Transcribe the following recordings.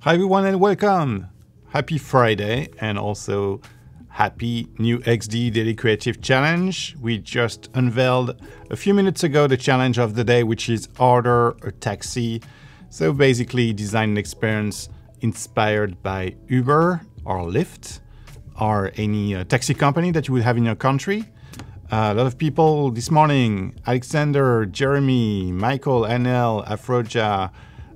Hi everyone and welcome! Happy Friday and also happy new XD Daily Creative Challenge. We just unveiled a few minutes ago the challenge of the day, which is order a taxi. So basically design an experience inspired by Uber or Lyft or any taxi company that you would have in your country. A lot of people this morning, Alexander, Jeremy, Michael, NL, Afroja,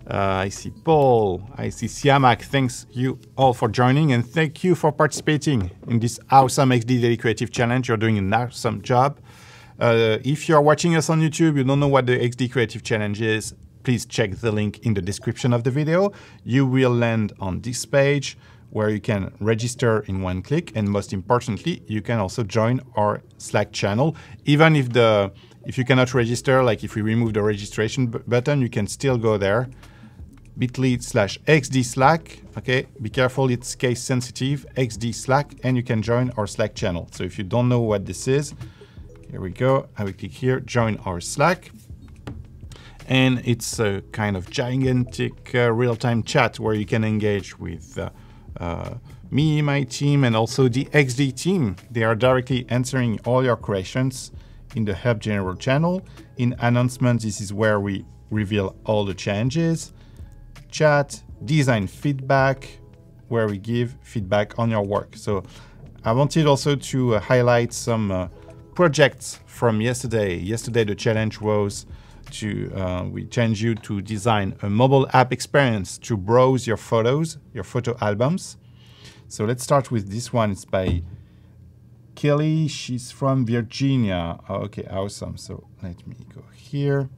I see Paul, I see Siamak. Thanks you all for joining and thank you for participating in this awesome XD Daily Creative Challenge. You're doing an awesome job. If you're watching us on YouTube, you don't know what the XD Creative Challenge is, please check the link in the description of the video. You will land on this page where you can register in one click, and most importantly, you can also join our Slack channel. Even if you cannot register, like if we remove the registration button, you can still go there. bit.ly/XD Slack, okay? Be careful, it's case sensitive, XD Slack, and you can join our Slack channel. So if you don't know what this is, here we go, I will click here, join our Slack. And it's a kind of gigantic real-time chat where you can engage with me, my team, and also the XD team. They are directly answering all your questions in the Help General channel. In announcements, this is where we reveal all the changes. Chat, design feedback, where we give feedback on your work. So I wanted also to highlight some projects from yesterday. Yesterday, the challenge was we challenge you to design a mobile app experience to browse your photos, your photo albums. So let's start with this one. It's by Kelly. She's from Virginia. Oh, okay, awesome. So let me go here.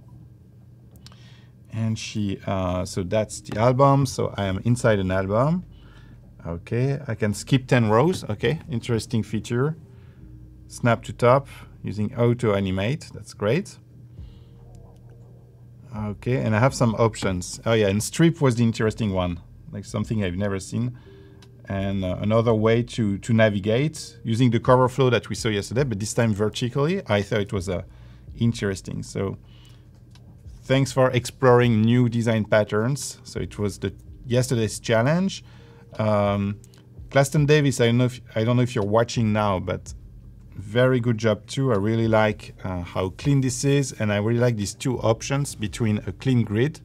And so that's the album. So I am inside an album. Okay, I can skip 10 rows. Okay, interesting feature. Snap to top using auto animate. That's great. Okay, and I have some options. Oh yeah, and strip was the interesting one, like something I've never seen. And another way to navigate using the cover flow that we saw yesterday, but this time vertically. I thought it was interesting. So thanks for exploring new design patterns. So it was yesterday's challenge. Claston Davis, I don't know if you're watching now, but very good job too. I really like how clean this is, and I really like these two options between a clean grid,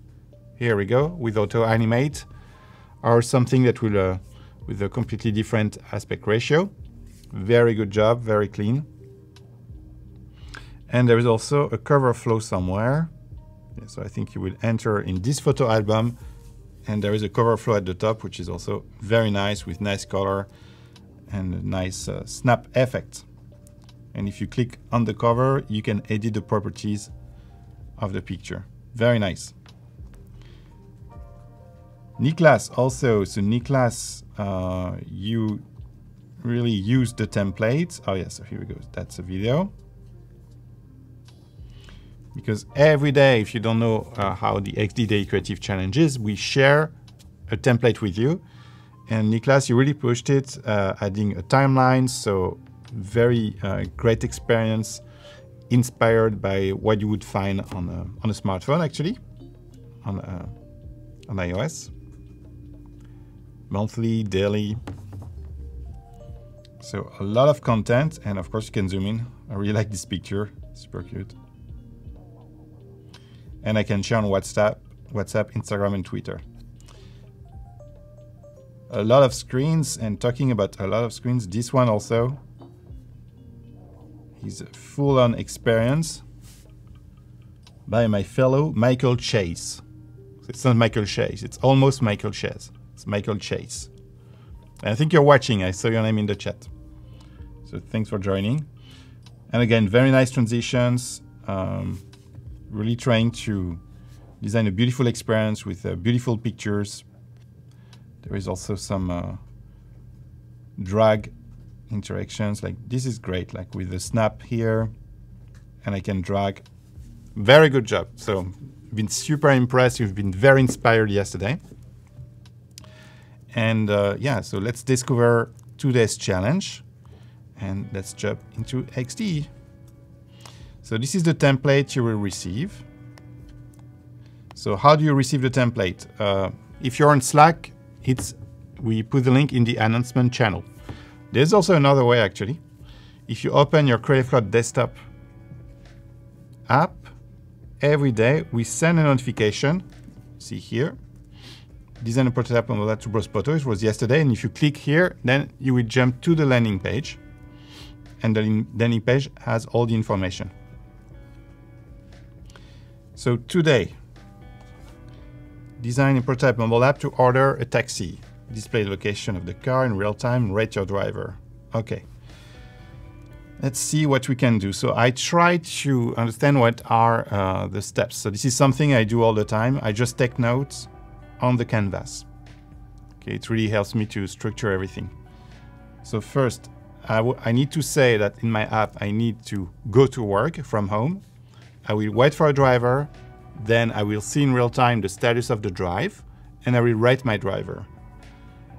here we go, with auto animate, or something that will with a completely different aspect ratio. Very good job, very clean. And there is also a cover flow somewhere. Yeah, so I think you will enter in this photo album, and there is a cover flow at the top, which is also very nice with nice color and a nice snap effect. And if you click on the cover, you can edit the properties of the picture. Very nice. Niklas also. So Niklas, you really use the template. Oh yeah, so here we go. That's a video. Because every day, if you don't know how the XD Daily Creative Challenge is, we share a template with you. And Niklas, you really pushed it, adding a timeline. So very great experience, inspired by what you would find on a smartphone, actually, on iOS. Monthly, daily. So a lot of content, and of course you can zoom in. I really like this picture, super cute. And I can share on WhatsApp, Instagram, and Twitter. A lot of screens, and talking about a lot of screens, this one also is a full-on experience by my fellow Michael Chaize. It's not Michael Chaize, it's almost Michael Chaize. It's Michael Chaize. I think you're watching, I saw your name in the chat. So thanks for joining. And again, very nice transitions. Really trying to design a beautiful experience with beautiful pictures. There is also some drag interactions, like this is great, like with the snap here, and I can drag. Very good job. So been super impressed. You've been very inspired yesterday. And yeah, so let's discover today's challenge, and let's jump into XD. So this is the template you will receive. So how do you receive the template? If you're on Slack, we put the link in the announcement channel. There's also another way actually. If you open your Creative Cloud desktop app, every day we send a notification. See here, design a prototype on that to browse photos. It was yesterday, and if you click here, then you will jump to the landing page, and the landing page has all the information. So today, design a prototype mobile app to order a taxi. Display the location of the car in real time, rate your driver. Okay. Let's see what we can do. So I try to understand what are the steps. So this is something I do all the time. I just take notes on the canvas. Okay, it really helps me to structure everything. So first, I need to say that in my app, I need to go to work from home. I will wait for a driver. Then I will see in real time the status of the drive, and I will rate my driver.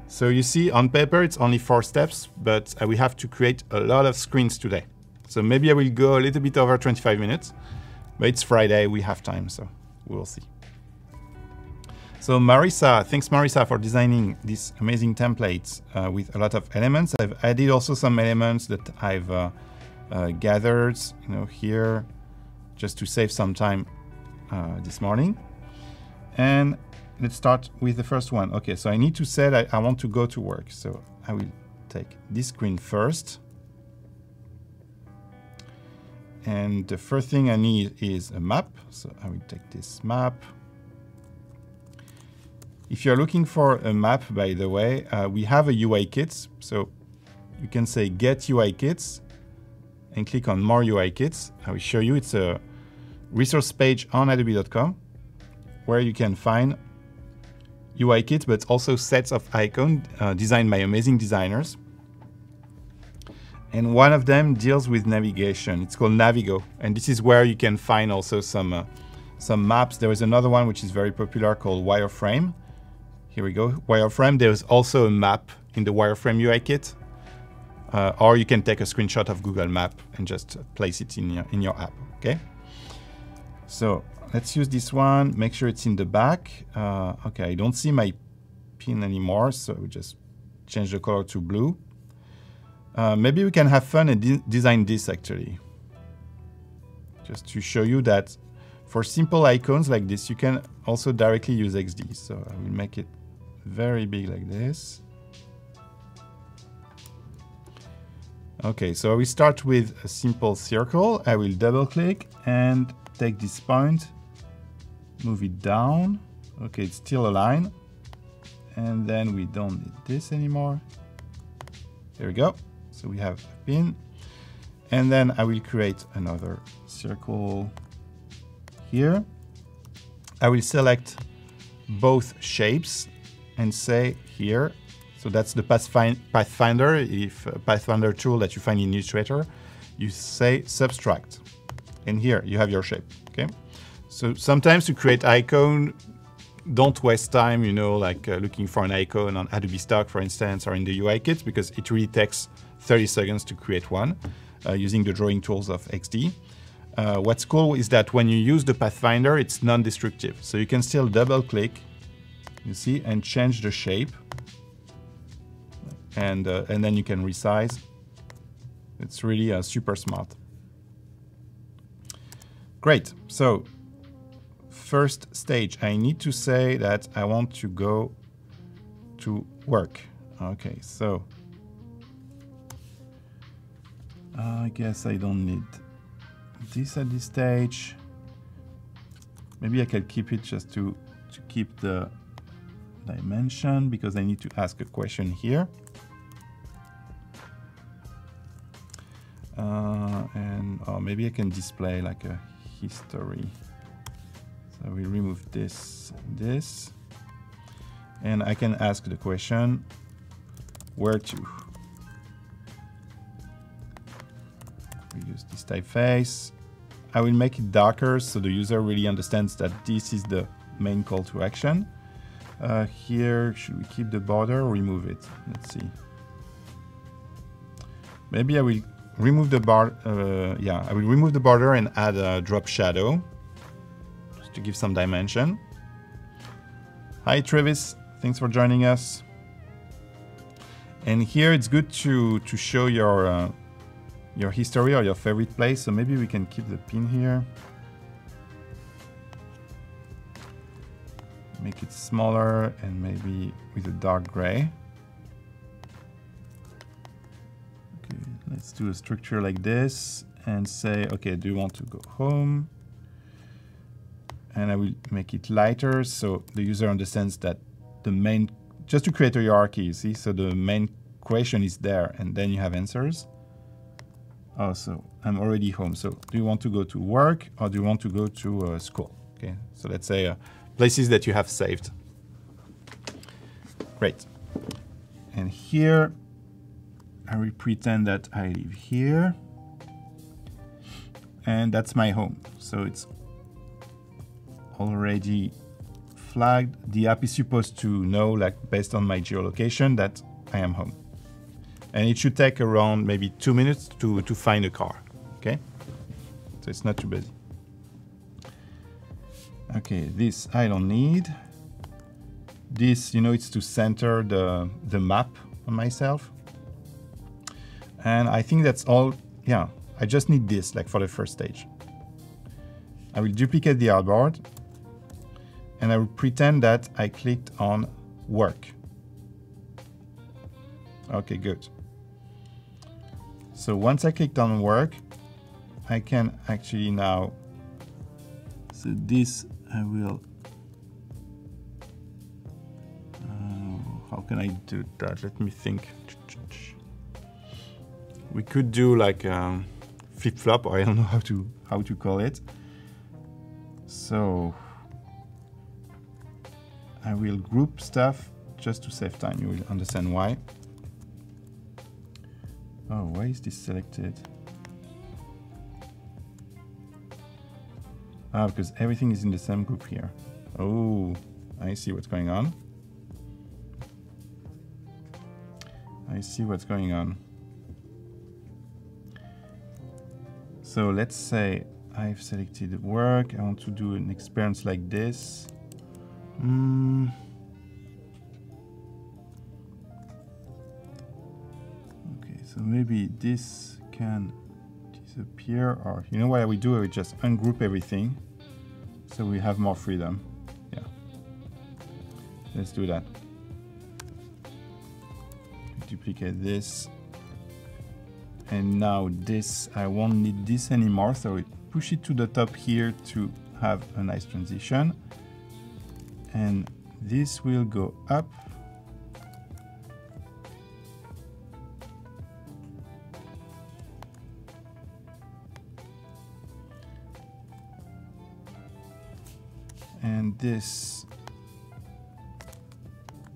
So you see, on paper, it's only 4 steps, but we have to create a lot of screens today. So maybe I will go a little bit over 25 minutes, but it's Friday, we have time, so we'll see. So Marissa, thanks Marissa for designing these amazing templates with a lot of elements. I've added also some elements that I've gathered, here, just to save some time this morning. And let's start with the first one. Okay, so I need to say that I want to go to work. So I will take this screen first. And the first thing I need is a map. So I will take this map. If you're looking for a map, by the way, we have a UI kit. So you can say get UI kits and click on more UI kits. I will show you. It's a resource page on adobe.com where you can find UI kits, but also sets of icons designed by amazing designers. And one of them deals with navigation. It's called Navigo. And this is where you can find also some maps. There is another one which is very popular called Wireframe. Here we go, Wireframe. There's also a map in the Wireframe UI kit. Or you can take a screenshot of Google Map and just place it in your app, okay? So let's use this one, make sure it's in the back. Okay, I don't see my pin anymore, so we just change the color to blue. Maybe we can have fun and design this actually. Just to show you that for simple icons like this, you can also directly use XD. So I will make it very big like this. Okay, so we start with a simple circle. I will double click and take this point, move it down. Okay, it's still aligned. And then we don't need this anymore. There we go. So we have a pin. And then I will create another circle here. I will select both shapes and say here, so that's the Pathfinder, if Pathfinder tool that you find in Illustrator, you say subtract. And here you have your shape, okay? So sometimes to create icon, don't waste time, like looking for an icon on Adobe Stock, for instance, or in the UI kit, because it really takes 30 seconds to create one using the drawing tools of XD. What's cool is that when you use the Pathfinder, it's non-destructive. So you can still double click, you see, and change the shape. And then you can resize. It's really super smart. Great. So first stage, I need to say that I want to go to work. Okay, so I guess I don't need this at this stage. Maybe I can keep it just to keep the dimension, because I need to ask a question here. And maybe I can display like a history. So we remove this and this. And I can ask the question, where to? We use this typeface. I will make it darker so the user really understands that this is the main call to action. Here, should we keep the border or remove it? Let's see. Maybe I will remove the I will remove the border and add a drop shadow just to give some dimension. Hi Travis, Thanks for joining us. And here it's good to show your history or your favorite place. So maybe we can keep the pin here. Make it smaller and maybe with a dark gray. Okay, let's do a structure like this and say, okay, do you want to go home? And I will make it lighter so the user understands that the main, just to create a hierarchy, you see? So the main question is there and then you have answers. Oh, so I'm already home. So do you want to go to work or do you want to go to school? Okay, so let's say places that you have saved. Great. And here, I will pretend that I live here. And that's my home. So it's already flagged. The app is supposed to know, like based on my geolocation, that I am home. And it should take around maybe 2 minutes to find a car, okay? So it's not too busy. Okay, this I don't need. This, it's to center the map on myself. And I think that's all, yeah, I just need this, like for the first stage. I will duplicate the artboard and I will pretend that I clicked on work. Okay, good. So once I clicked on work, I can actually now, so this I will, how can I do that? Let me think. We could do like a flip-flop, or I don't know how to call it. So I will group stuff just to save time. You will understand why. Oh, why is this selected? Ah, because everything is in the same group here. Oh, I see what's going on. I see what's going on. So let's say I've selected work. I want to do an experience like this. Okay, so maybe this can disappear, or you know what I will do? I will just ungroup everything so we have more freedom. Yeah, let's do that. Duplicate this. And now this, I won't need this anymore, so I push it to the top here to have a nice transition. And this will go up. And this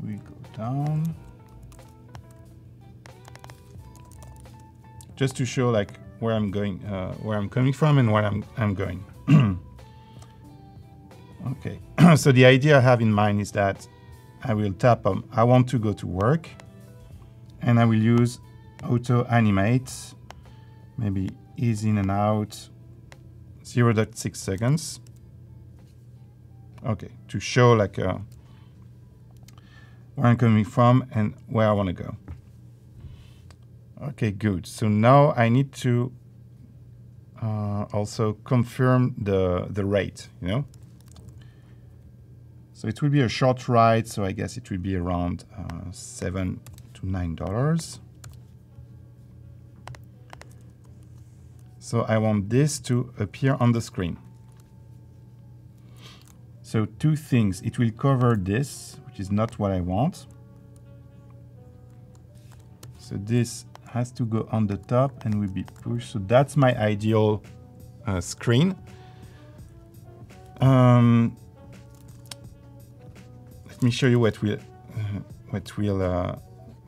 will go down. Just to show like where I'm going, where I'm coming from and where I'm going. Okay, so the idea I have in mind is that I will tap on, I want to go to work, and I will use auto animate, maybe ease in and out, 0.6 seconds. Okay, to show like where I'm coming from and where I want to go. Okay, good. So now I need to also confirm the rate, So it will be a short ride, so I guess it will be around $7 to $9. So I want this to appear on the screen. So two things, it will cover this, which is not what I want. So this has to go on the top and will be pushed. So that's my ideal screen. Let me show you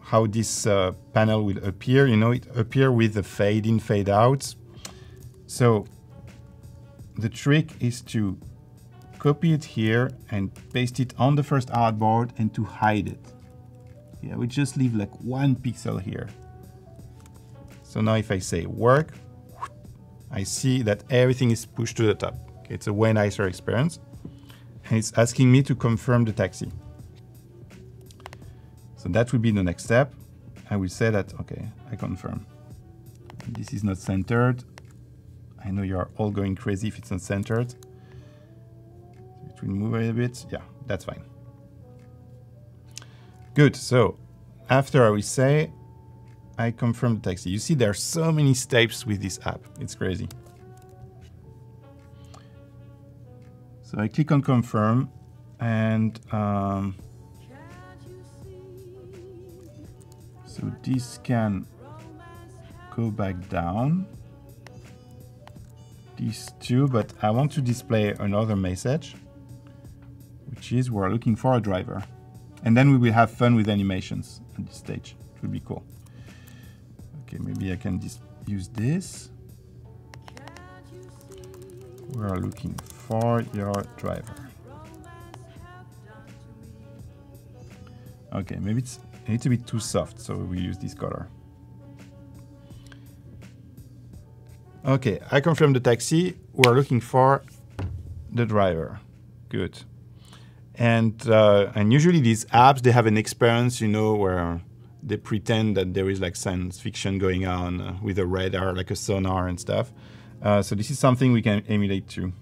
how this panel will appear. It appears with the fade in, fade out. So the trick is to copy it here and paste it on the first artboard and to hide it. Yeah, we just leave like 1 pixel here. So now if I say work, I see that everything is pushed to the top. Okay, it's a way nicer experience. And it's asking me to confirm the taxi. So that will be the next step. I will say that, okay, I confirm. This is not centered. I know you are all going crazy if it's not centered. It will move a bit. Yeah, that's fine. Good. So after I will say, I confirm the taxi. You see, there are so many steps with this app. It's crazy. So I click on confirm, and so this can go back down. These two, but I want to display another message, which is we're looking for a driver. And then we will have fun with animations at this stage. It will be cool. Okay, maybe I can just use this. We are looking for your driver. Okay, maybe it's a little bit too soft, so we use this color. Okay, I confirm the taxi. We're looking for the driver. Good. And usually these apps, they have an experience, you know, where they pretend that there is like science fiction going on with a radar, like a sonar and stuff. So this is something we can emulate too.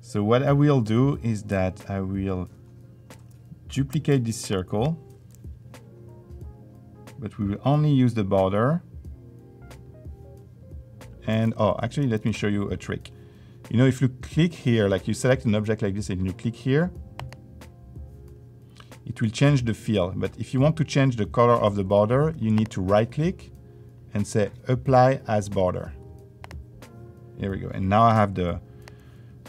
So what I will do is that I will duplicate this circle, but we will only use the border. And oh, actually, let me show you a trick. You know, if you click here, like you select an object like this and you click here, it will change the fill. But if you want to change the color of the border, you need to right click and say apply as border. Here we go. And now I have the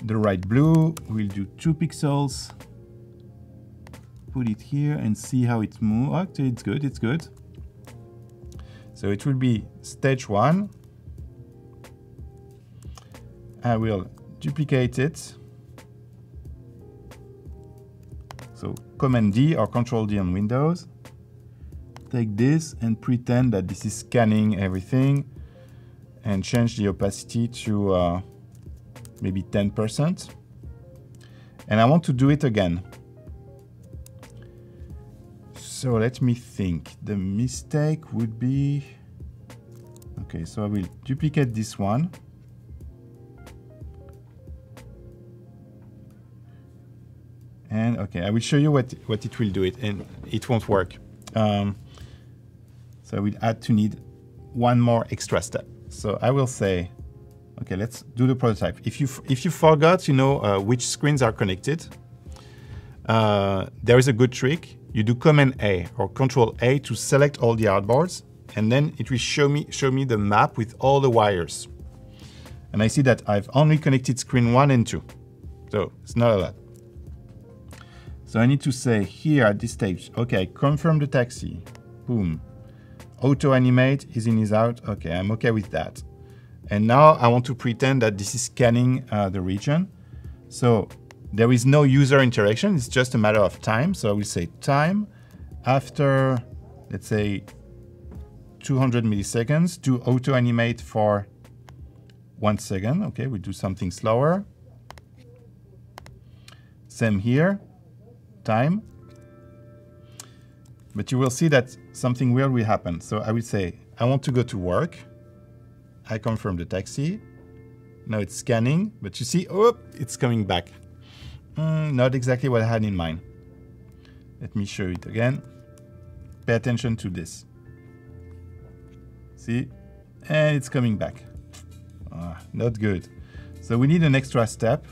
right blue. We'll do 2 pixels. Put it here and see how it moves. Oh, actually, it's good. It's good. So it will be stage 1. I will duplicate it. So Command D or Control D on Windows. Take this and pretend that this is scanning everything and change the opacity to maybe 10%. And I want to do it again. So let me think. The mistake would be, okay, so I will duplicate this one. And okay, I will show you what it will do it, and it won't work. So I will add to need one more extra step. So I will say, okay, let's do the prototype. If you forgot, you know, which screens are connected, there is a good trick. You do Command A or Control A to select all the artboards, and then it will show me the map with all the wires. And I see that I've only connected screen 1 and 2, so it's not a lot. So I need to say here at this stage, okay, confirm the taxi, boom. Auto animate is in, is out, okay, I'm okay with that. And now I want to pretend that this is scanning the region. So there is no user interaction, it's just a matter of time. So I will say time after, let's say, 200 milliseconds, do auto animate for 1 second. Okay, we do something slower. Same here. Time, but you will see that something weird will happen. So I will say, I want to go to work. I confirm the taxi. Now it's scanning, but you see, oh, it's coming back. Not exactly what I had in mind. Let me show it again. Pay attention to this. See, and it's coming back. Not good. So we need an extra step,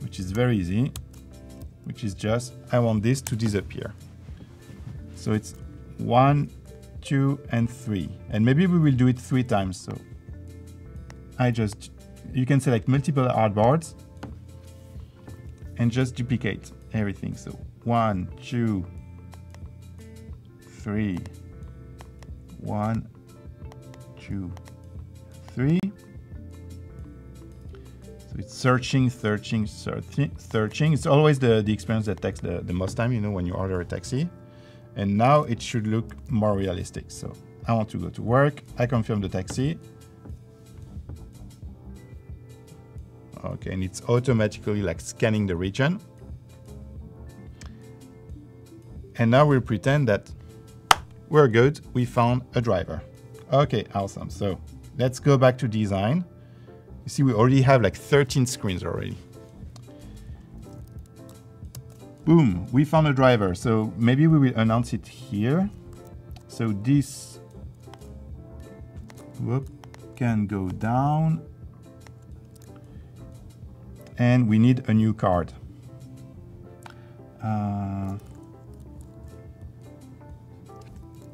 which is very easy, which is just, I want this to disappear. So it's 1, 2, and 3. And maybe we will do it 3 times. So you can select multiple artboards and just duplicate everything. So 1, 2, 3, 1, 2, 3. So it's searching. It's always the experience that takes the most time, you know, when you order a taxi. And now it should look more realistic. So I want to go to work. I confirm the taxi. Okay, and it's automatically like scanning the region. And now we'll pretend that we're good. We found a driver. Okay, awesome. So let's go back to design. You see, we already have like 13 screens already. Boom, we found a driver. So maybe we will announce it here. So this can go down. And we need a new card.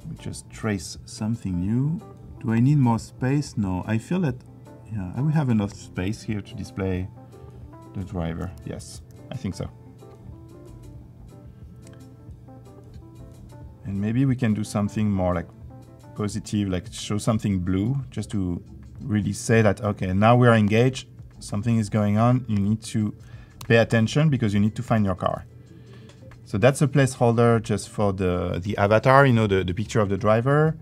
We just trace something new. Do I need more space? No, I feel that, yeah, I will have enough space here to display the driver. Yes, I think so. And maybe we can do something more like positive, like show something blue, just to really say that, okay, now we are engaged, something is going on, you need to pay attention because you need to find your car. So that's a placeholder just for the avatar, you know, the picture of the driver.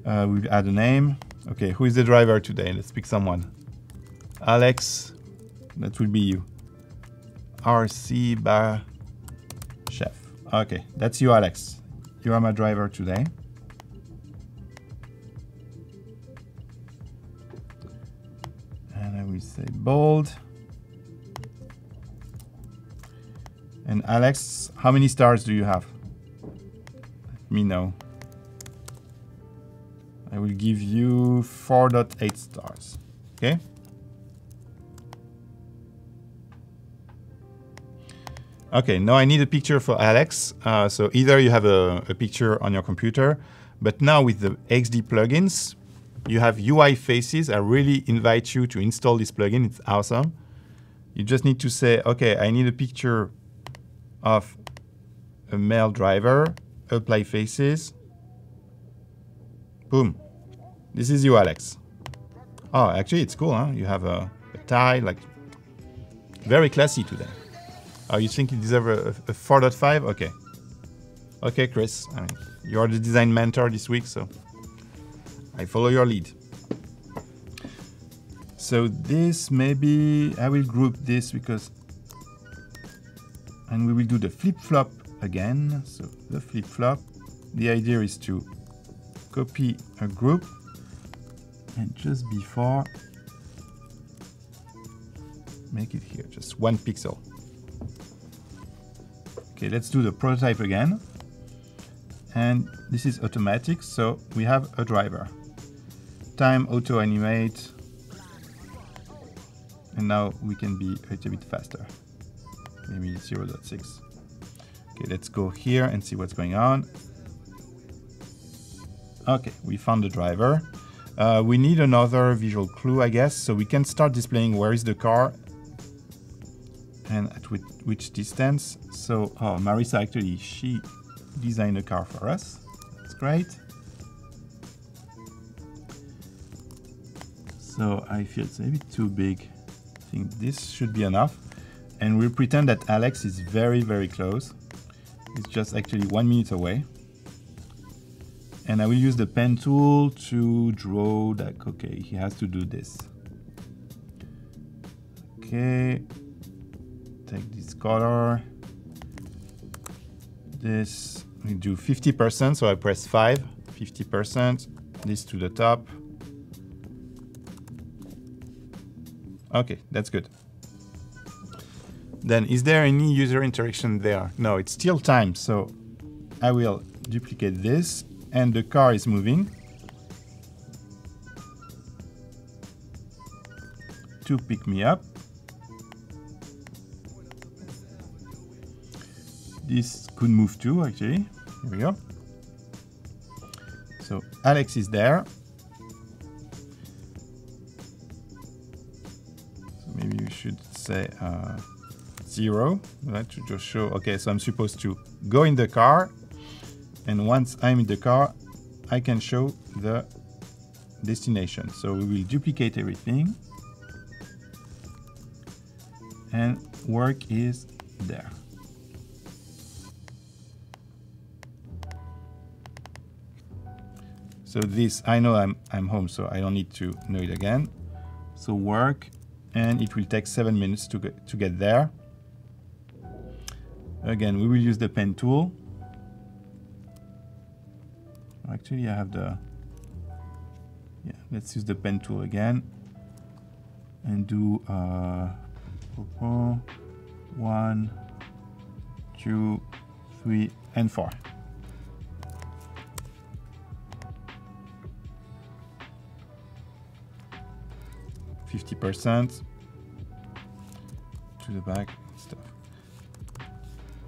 We'll add a name. Okay, who is the driver today? Let's pick someone. Alex, that will be you. RC Bar Chef. Okay, that's you, Alex. You are my driver today. And I will say bold. And Alex, how many stars do you have? Let me know. I will give you 4.8 stars. Okay? Okay, now I need a picture for Alex. So either you have a picture on your computer, but now with the XD plugins, you have UI faces. I really invite you to install this plugin. It's awesome. You just need to say, okay, I need a picture of a male driver, apply faces. Boom. This is you, Alex. Oh, actually, it's cool, huh? You have a tie, like, very classy today. Oh, you think you deserve a 4.5? Okay. Okay, Chris. I mean, you're the design mentor this week, so I follow your lead. So this, maybe I will group this because, and we will do the flip-flop again. So the flip-flop, the idea is to copy a group and just before, make it here, just 1 pixel. Okay, let's do the prototype again. And this is automatic, so we have a driver. Time auto animate. And now we can be a little bit faster. Maybe 0.6. Okay, let's go here and see what's going on. Okay, we found the driver. We need another visual clue, I guess, so we can start displaying where is the car and at which distance. So, oh, Marissa, actually, she designed a car for us. That's great. So I feel it's a bit too big. I think this should be enough. And we'll pretend that Alex is very, very close. It's just actually 1 minute away. And I will use the pen tool to draw that, okay, he has to do this. Okay, take this color. This, we do 50%, so I press 5, 50%, this to the top. Okay, that's good. Then, is there any user interaction there? No, it's still time, so I will duplicate this, and the car is moving to pick me up. This could move too, actually. Here we go. So Alex is there. So maybe we should say 0. That should just show, okay, so I'm supposed to go in the car. And once I'm in the car, I can show the destination. So we will duplicate everything. And work is there. So this, I know I'm home, so I don't need to know it again. So work, and it will take 7 minutes to get there. Again, we will use the pen tool. Actually, I have the, yeah, let's use the pen tool again and do 1, 2, 3, and 4. %, to the back stuff.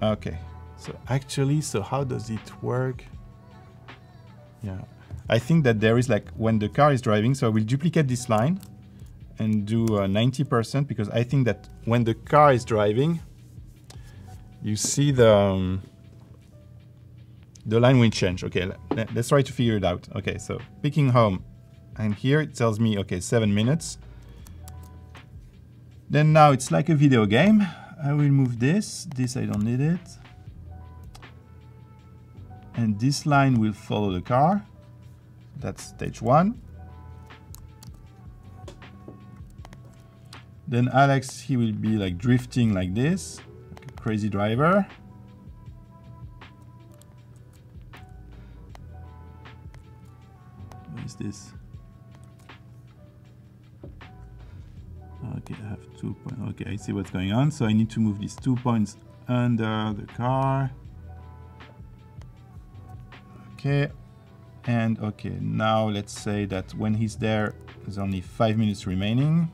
Okay, so actually, so how does it work? Yeah, I think that there is like when the car is driving, so I will duplicate this line and do 90% because I think that when the car is driving, you see the line will change. Okay, let's try to figure it out. Okay, so picking home, I'm here, it tells me, okay, 7 minutes. Then now it's like a video game. I will move this. This I don't need it. And this line will follow the car. That's stage 1. Then Alex, he will be like drifting like this, like a crazy driver. What is this? Okay, I have 2 points. Okay, I see what's going on. So I need to move these 2 points under the car. Okay, and okay, now let's say that when he's there, there's only 5 minutes remaining.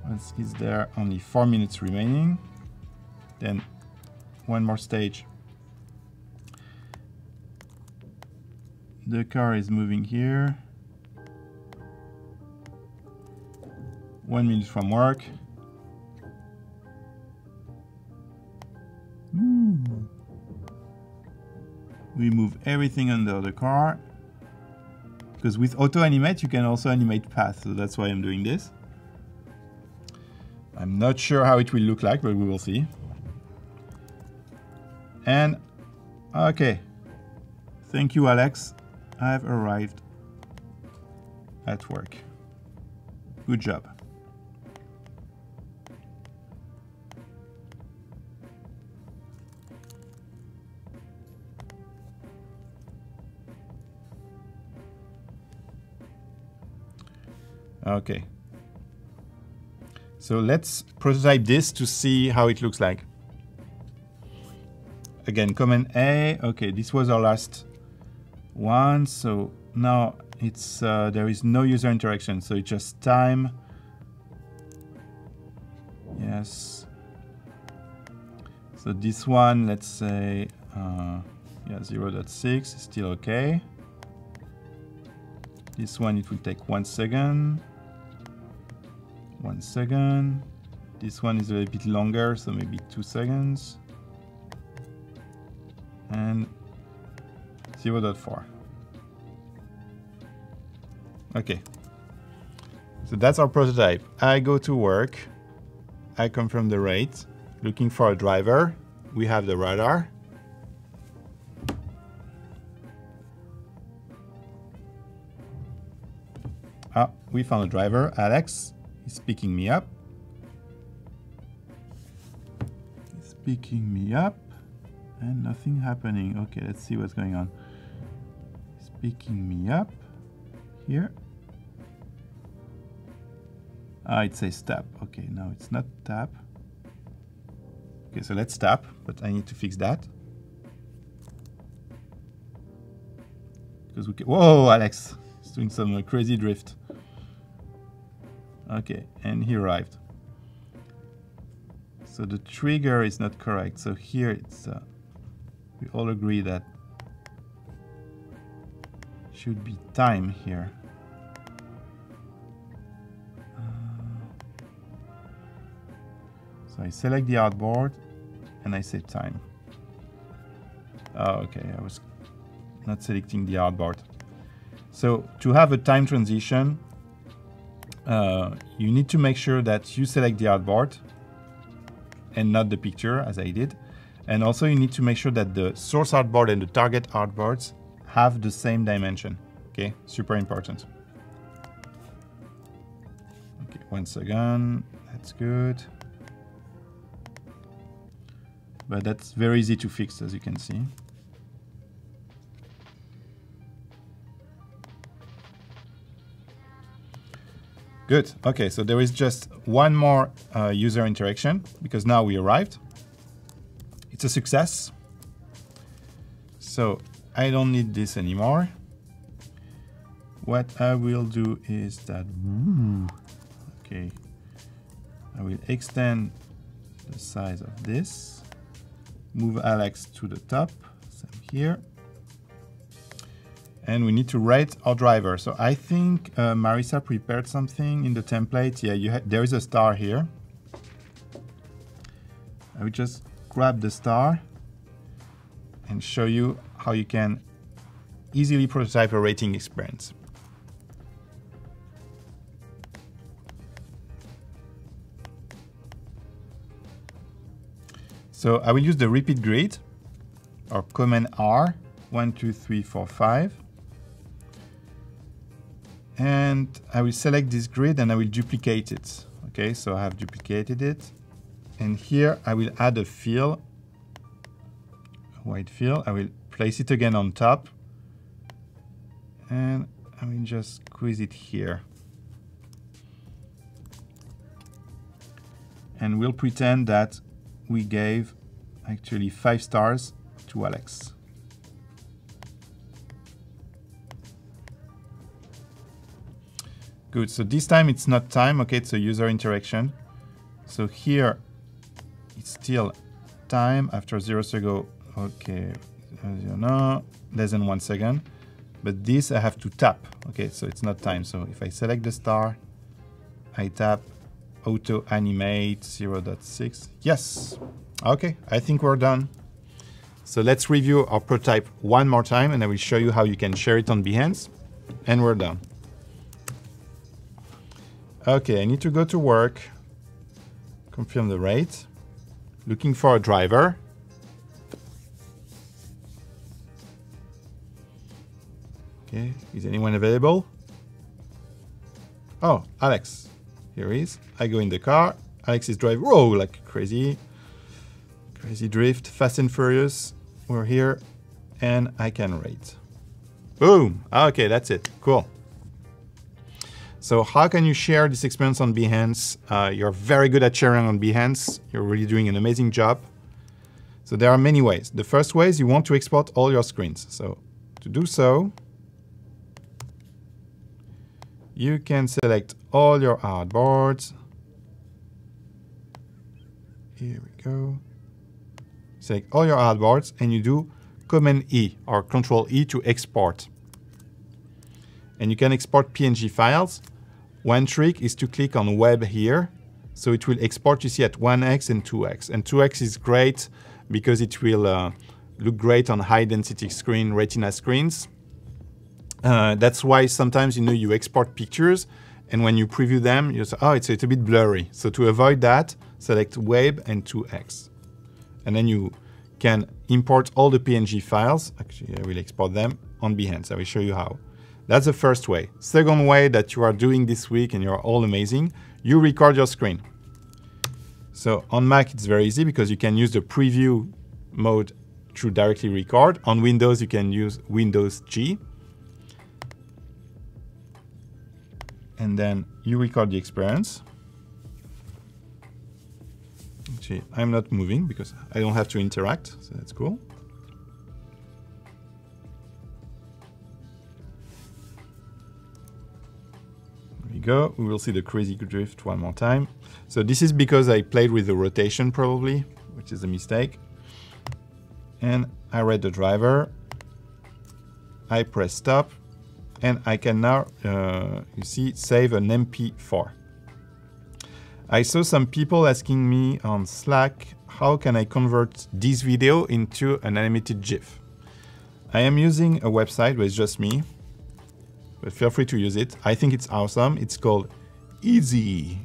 Once he's there, only 4 minutes remaining. Then one more stage. The car is moving here. 1 minute from work. We move everything under the car. Because with auto animate, you can also animate paths, so that's why I'm doing this. I'm not sure how it will look like, but we will see. And okay. Thank you, Alex. I've arrived at work. Good job. Okay. So let's prototype this to see how it looks like. Again, Command A. Okay, this was our last one. So now it's there is no user interaction. So it's just time. Yes. So this one, let's say, yeah, 0.6 is still okay. This one, it will take 1 second. 1 second. This one is a little bit longer, so maybe 2 seconds. And 0.4. Okay. So that's our prototype. I go to work. I confirm the rate. Looking for a driver. We have the radar. Ah, we found a driver, Alex. He's picking me up. He's picking me up and nothing happening. Okay, let's see what's going on. He's picking me up here. Ah, it says tap. Okay, no, it's not tap. Okay, so let's tap, but I need to fix that. Because we can, whoa, Alex, he's doing some crazy drift. Okay, and he arrived. So the trigger is not correct. So here it's, we all agree that should be time here. So I select the artboard and I say time. Oh, okay, I was not selecting the artboard. So to have a time transition, you need to make sure that you select the artboard and not the picture as I did. And also you need to make sure that the source artboard and the target artboards have the same dimension. Okay, super important. Okay, 1 second, that's good. But that's very easy to fix, as you can see. Good. Okay, so there is just one more user interaction because now we arrived. It's a success. So I don't need this anymore. What I will do is that, okay, I will extend the size of this, move Alex to the top, same here. And we need to write our driver. So I think Marisa prepared something in the template. Yeah, there is a star here. I will just grab the star and show you how you can easily prototype a rating experience. So I will use the repeat grid or Command R, 1, 2, 3, 4, 5. And I will select this grid and I will duplicate it. Okay, so I have duplicated it. And here I will add a fill, a white fill. I will place it again on top. And I will just squeeze it here. And we'll pretend that we gave actually 5 stars to Alex. Good, so this time it's not time, okay, it's a user interaction. So here it's still time after 0 seconds, okay, as you know, less than 1 second. But this I have to tap, okay, so it's not time. So if I select the star, I tap auto animate 0.6. Yes. Okay, I think we're done. So let's review our prototype one more time and I will show you how you can share it on Behance. And we're done. Okay, I need to go to work, confirm the rate, looking for a driver. Okay, is anyone available? Oh, Alex. Here he is. I go in the car. Alex is driving. Whoa, like crazy. Crazy drift. Fast and Furious. We're here. And I can rate. Boom. Okay, that's it. Cool. So how can you share this experience on Behance? You're very good at sharing on Behance. You're really doing an amazing job. So there are many ways. The first way is you want to export all your screens. So to do so, you can select all your artboards. Here we go. Select all your artboards and you do Command E or Control E to export. And you can export PNG files. One trick is to click on Web here. So it will export, you see, at 1x and 2x. And 2x is great because it will look great on high density screen, retina screens. That's why sometimes, you know, you export pictures and when you preview them, you say, oh, it's a bit blurry. So to avoid that, select Web and 2x. And then you can import all the PNG files. Actually, I will export them on Behance. I will show you how. That's the first way. Second way that you are doing this week and you're all amazing, you record your screen. So on Mac, it's very easy because you can use the preview mode to directly record. On Windows, you can use Windows G. And then you record the experience. Actually, I'm not moving because I don't have to interact, so that's cool. There we go. We will see the crazy drift one more time. So this is because I played with the rotation probably, which is a mistake. And I read the driver. I press stop. And I can now, you see, save an MP4. I saw some people asking me on Slack, how can I convert this video into an animated GIF? I am using a website where it's just me, but feel free to use it. I think it's awesome. It's called easygif.com.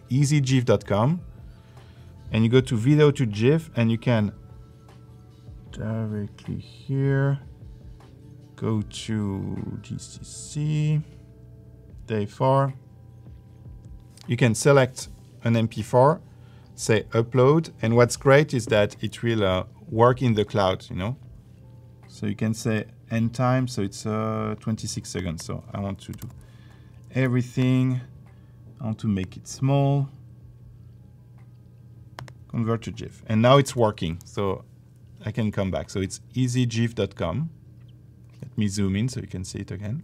And you go to video to GIF and you can directly here, go to GCC, day 4. You can select an MP4, say upload, and what's great is that it will work in the cloud, you know. So you can say end time, so it's 26 seconds. So I want to do everything I want to make it small. Convert to GIF. And now it's working. So I can come back. So it's easygif.com. Let me zoom in so you can see it again.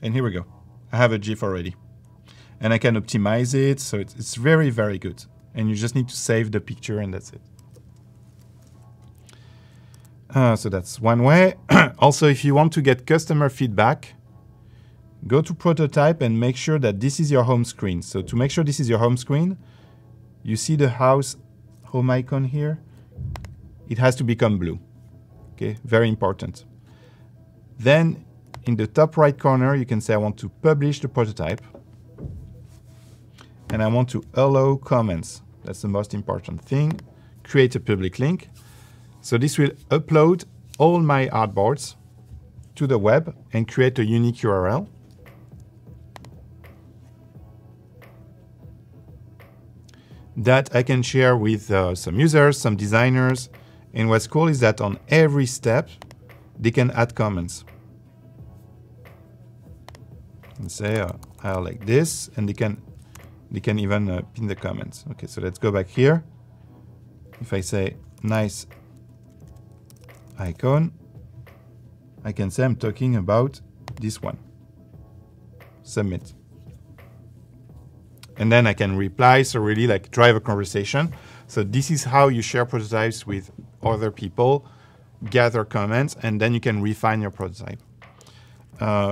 And here we go. I have a GIF already. And I can optimize it. So it's very, very good. And you just need to save the picture and that's it. So that's one way. Also, if you want to get customer feedback, go to Prototype and make sure that this is your home screen. So to make sure this is your home screen, you see the home icon here? It has to become blue. Okay, very important. Then in the top right corner, you can say I want to publish the prototype. And I want to allow comments. That's the most important thing. Create a public link. So this will upload all my artboards to the web and create a unique URL. That I can share with some users, some designers. And what's cool is that on every step, they can add comments. And say, I like this, and they can even pin the comments. Okay, so let's go back here. If I say nice icon, I can say I'm talking about this one. Submit. And then I can reply, so really like drive a conversation. So this is how you share prototypes with other people, gather comments, and then you can refine your prototype.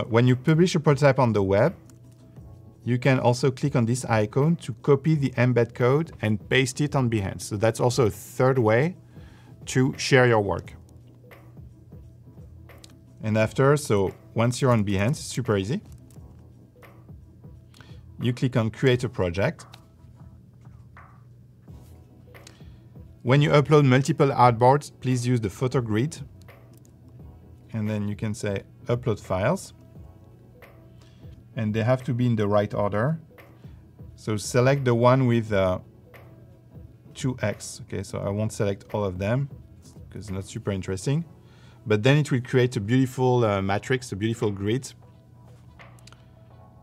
When you publish a prototype on the web, you can also click on this icon to copy the embed code and paste it on Behance. So that's also a third way to share your work. And after, so once you're on Behance, it's super easy. You click on Create a Project. When you upload multiple artboards, please use the photo grid. And then you can say Upload Files. And they have to be in the right order. So select the one with 2x. Okay, so I won't select all of them because it's not super interesting. But then it will create a beautiful matrix, a beautiful grid.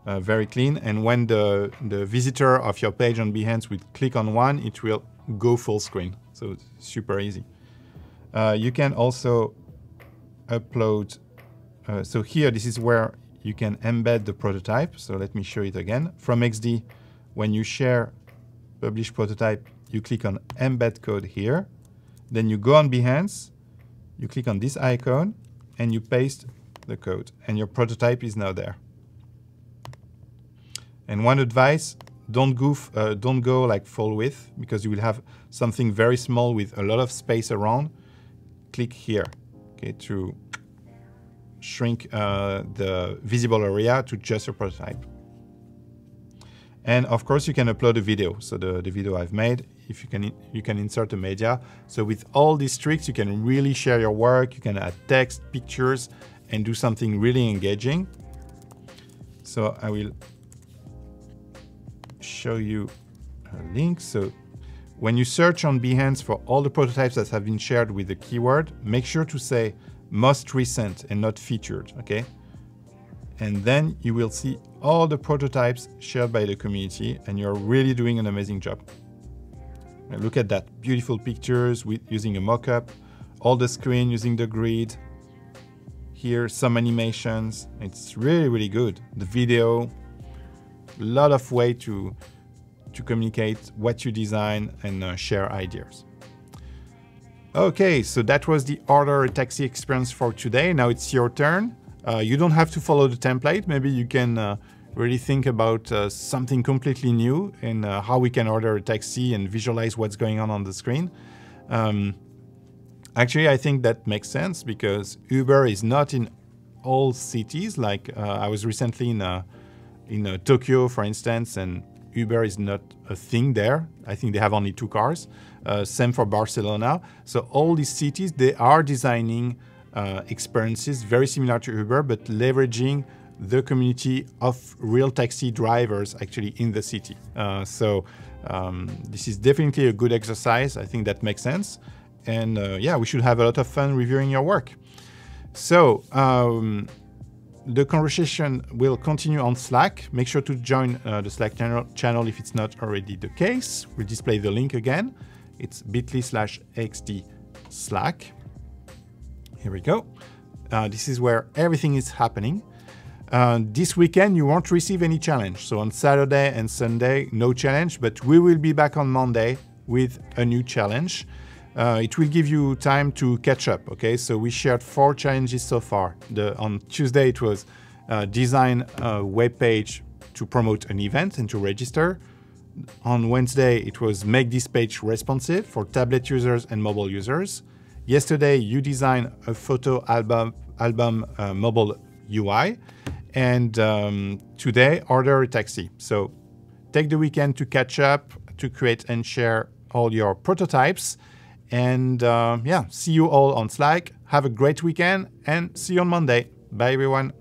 Very clean. And when the visitor of your page on Behance will click on one, it will go full screen. So it's super easy. You can also upload. So here, this is where you can embed the prototype. So let me show it again. From XD, when you share publish prototype, you click on embed code here. Then you go on Behance, you click on this icon, and you paste the code. And your prototype is now there. And one advice, don't go like full width, because you will have something very small with a lot of space around. Click here, okay, to shrink the visible area to just a prototype. And of course, you can upload a video. So the video I've made, if you can insert a media. So with all these tricks, you can really share your work. You can add text, pictures, and do something really engaging. So I will show you a link. So when you search on Behance for all the prototypes that have been shared with the keyword, make sure to say most recent and not featured, okay? And then you will see all the prototypes shared by the community, and you're really doing an amazing job. And look at that, beautiful pictures with using a mockup, all the screen using the grid. Here, some animations. It's really, really good. The video, a lot of way to communicate what you design and share ideas. Okay, so that was the Order a Taxi experience for today. Now it's your turn. You don't have to follow the template. Maybe you can really think about something completely new and how we can order a taxi and visualize what's going on the screen. Actually, I think that makes sense because Uber is not in all cities. Like I was recently in Tokyo, for instance, and Uber is not a thing there. I think they have only 2 cars. Same for Barcelona. So all these cities, they are designing experiences very similar to Uber, but leveraging the community of real taxi drivers actually in the city. This is definitely a good exercise. I think that makes sense. And yeah, we should have a lot of fun reviewing your work. So the conversation will continue on Slack. Make sure to join the Slack channel if it's not already the case. We'll display the link again. It's bit.ly/xd Slack. Here we go. This is where everything is happening. This weekend, you won't receive any challenge. So on Saturday and Sunday, no challenge, but we will be back on Monday with a new challenge. It will give you time to catch up, okay? So we shared 4 challenges so far. On Tuesday, it was design a web page to promote an event and to register. On Wednesday, it was make this page responsive for tablet users and mobile users. Yesterday, you designed a photo album mobile UI. And today, order a taxi. So take the weekend to catch up, to create and share all your prototypes. And yeah, see you all on Slack. Have a great weekend and see you on Monday. Bye, everyone.